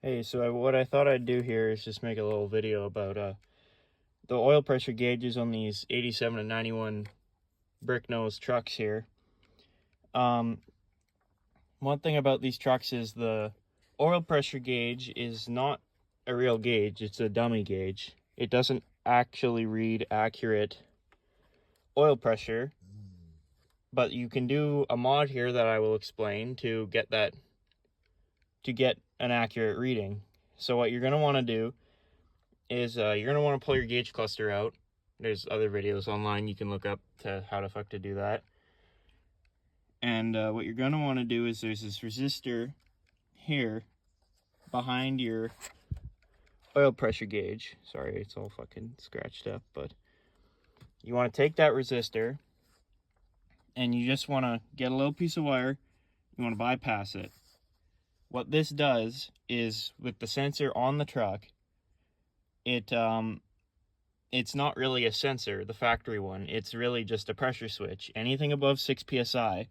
Hey, so what I thought I'd do here is just make a little video about the oil pressure gauges on these 87 and 91 brick nose trucks here. One thing about these trucks is the oil pressure gauge is not a real gauge, it's a dummy gauge. It doesn't actually read accurate oil pressure, but you can do a mod here that I will explain to get an accurate reading. So what you're going to want to do is you're going to want to pull your gauge cluster out. There's other videos online you can look up to how the fuck to do that. And what you're going to want to do is there's this resistor here behind your oil pressure gauge. Sorry, it's all fucking scratched up, but you want to take that resistor and you just want to get a little piece of wire. You want to bypass it. What this does is, with the sensor on the truck, it's not really a sensor, the factory one. It's really just a pressure switch. Anything above 6 psi,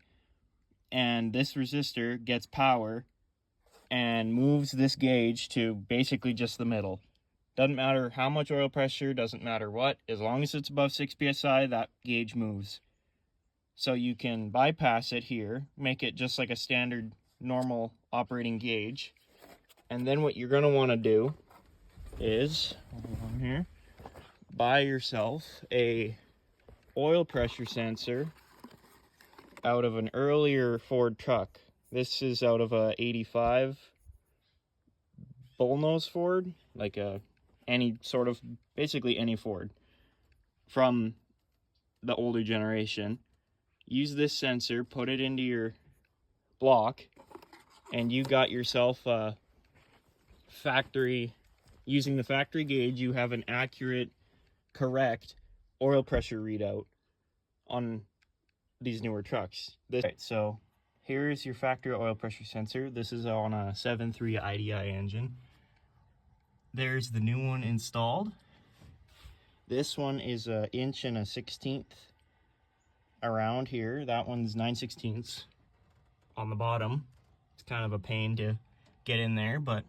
and this resistor gets power and moves this gauge to basically just the middle. Doesn't matter how much oil pressure, doesn't matter what. As long as it's above 6 psi, that gauge moves. So you can bypass it here, make it just like a standard normal operating gauge, and then what you're going to want to do is buy yourself a oil pressure sensor out of an earlier Ford truck. This is out of a 85 bullnose Ford, like basically any Ford from the older generation. Use this sensor, put it into your block, and you got yourself a using the factory gauge, you have an accurate, correct oil pressure readout on these newer trucks. Right, so here's your factory oil pressure sensor. This is on a 7.3 IDI engine. There's the new one installed. This one is 1 inch and 1/16 around here. That one's 9/16 on the bottom. It's kind of a pain to get in there, but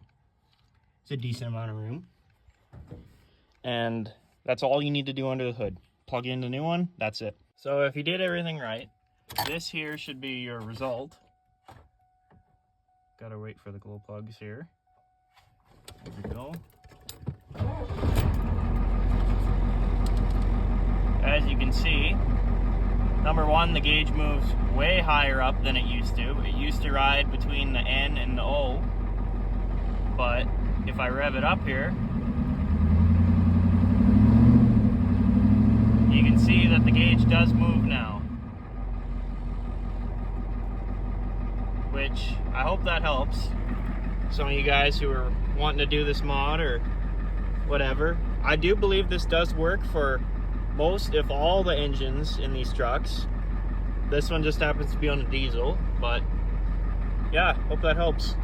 it's a decent amount of room. And that's all you need to do under the hood. Plug in the new one, that's it. So if you did everything right, this here should be your result. Gotta wait for the glow plugs here. There we go. As you can see, number one, the gauge moves way higher up than it used to. It used to ride between the N and the O, but if I rev it up here, you can see that the gauge does move now. Which, I hope that helps some of you guys who are wanting to do this mod or whatever. I do believe this does work for most, if all, the engines in these trucks. This one just happens to be on a diesel, but yeah, hope that helps.